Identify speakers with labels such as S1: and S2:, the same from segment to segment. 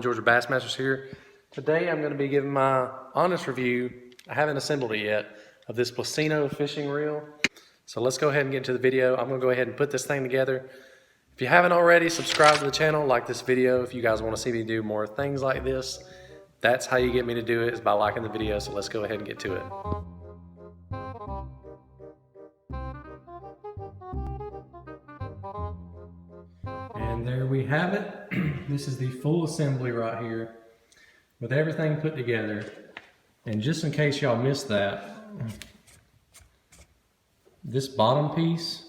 S1: Georgia Bassmasters here. Today I'm going to be giving my honest review, I haven't assembled it yet, of this plusinno fishing reel. So let's go ahead and get into the video. I'm going to go ahead and put this thing together. If you haven't already, subscribe to the channel, like this video if you guys want to see me do more things like this. That's how you get me to do it, is by liking the video. So let's go ahead and get to it. And there we have it. This is the full assembly right here with everything put together. And just in case y'all missed that, this bottom piece,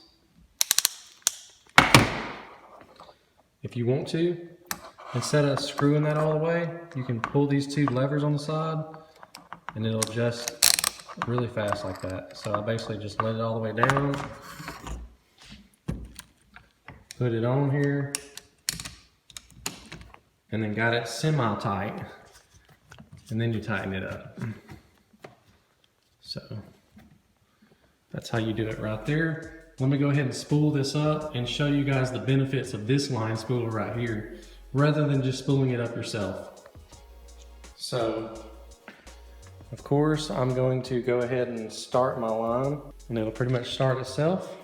S1: if you want to, instead of screwing that all the way, you can pull these two levers on the side and it'll adjust really fast like that. So I basically just let it all the way down, put it on here, and then got it semi-tight, and then you tighten it up. So that's how you do it right there. Let me go ahead and spool this up and show you guys the benefits of this line spooler right here, rather than just spooling it up yourself. So, of course, I'm going to go ahead and start my line, and it'll pretty much start itself.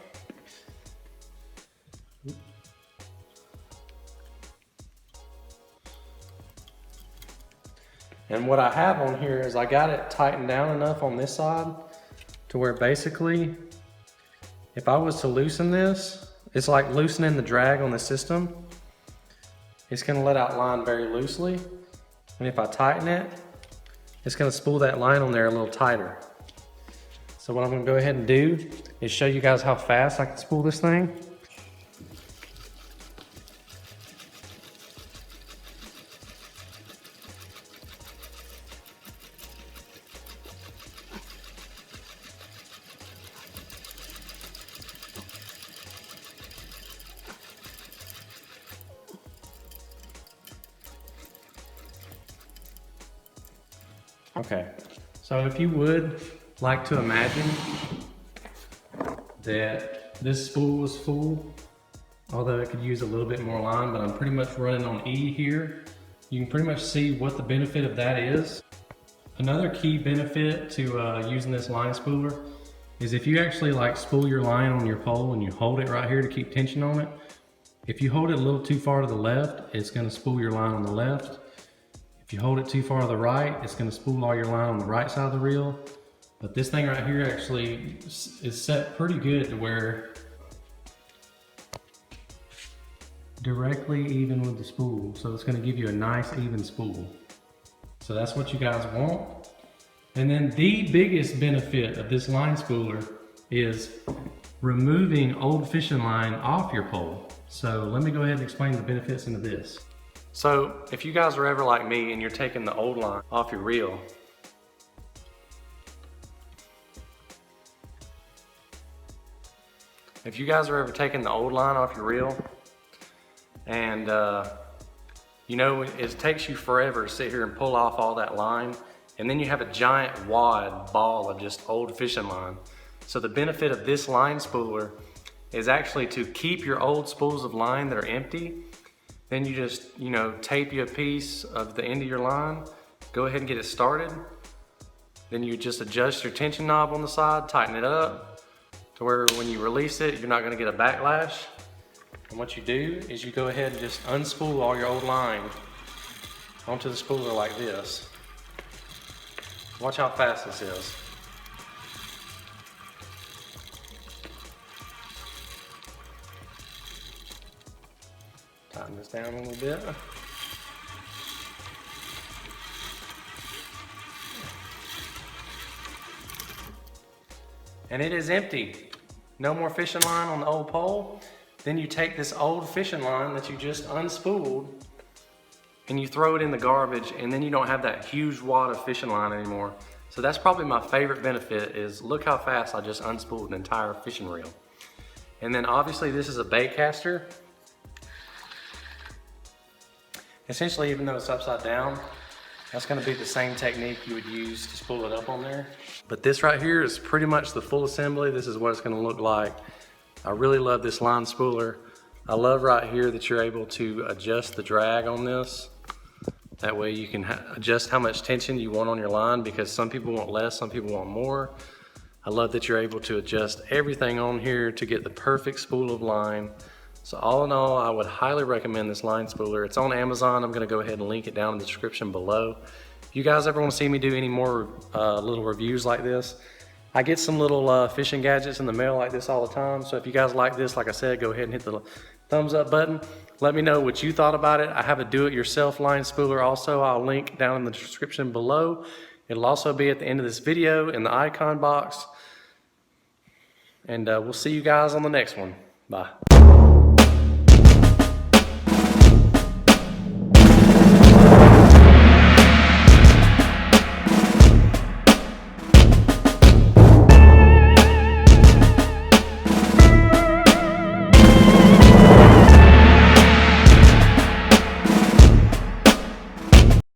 S1: And what I have on here is I got it tightened down enough on this side to where basically, if I was to loosen this, it's like loosening the drag on the system. It's gonna let out line very loosely. And if I tighten it, it's gonna spool that line on there a little tighter. So what I'm gonna go ahead and do is show you guys how fast I can spool this thing. Okay, so if you would like to imagine that this spool was full, although it could use a little bit more line, but I'm pretty much running on E here. You can pretty much see what the benefit of that is. Another key benefit to using this line spooler is if you actually like spool your line on your pole and you hold it right here to keep tension on it, if you hold it a little too far to the left, it's gonna spool your line on the left. If you hold it too far to the right, it's going to spool all your line on the right side of the reel. But this thing right here actually is set pretty good to where directly even with the spool. So it's going to give you a nice even spool. So that's what you guys want. And then the biggest benefit of this line spooler is removing old fishing line off your pole. So let me go ahead and explain the benefits into this. So if you guys are ever like me and you're taking the old line off your reel, and you know, it takes you forever to sit here and pull off all that line, and then you have a giant wad ball of just old fishing line. So the benefit of this line spooler is actually to keep your old spools of line that are empty. Then you just, you know, tape you a piece of the end of your line, go ahead and get it started. Then you just adjust your tension knob on the side, tighten it up to where when you release it, you're not gonna get a backlash. And what you do is you go ahead and just unspool all your old line onto the spooler like this. Watch how fast this is. Tighten this down a little bit. And it is empty. No more fishing line on the old pole. Then you take this old fishing line that you just unspooled and you throw it in the garbage, and then you don't have that huge wad of fishing line anymore. So that's probably my favorite benefit, is look how fast I just unspooled an entire fishing reel. And then obviously this is a baitcaster. Essentially, even though it's upside down, that's gonna be the same technique you would use to spool it up on there. But this right here is pretty much the full assembly. This is what it's gonna look like. I really love this line spooler. I love right here that you're able to adjust the drag on this. That way you can adjust how much tension you want on your line, because some people want less, some people want more. I love that you're able to adjust everything on here to get the perfect spool of line. So all in all, I would highly recommend this line spooler. It's on Amazon. I'm gonna go ahead and link it down in the description below. If you guys ever wanna see me do any more little reviews like this, I get some little fishing gadgets in the mail like this all the time. So if you guys like this, like I said, go ahead and hit the thumbs up button. Let me know what you thought about it. I have a do-it-yourself line spooler also. I'll link down in the description below. It'll also be at the end of this video in the icon box. And we'll see you guys on the next one. Bye.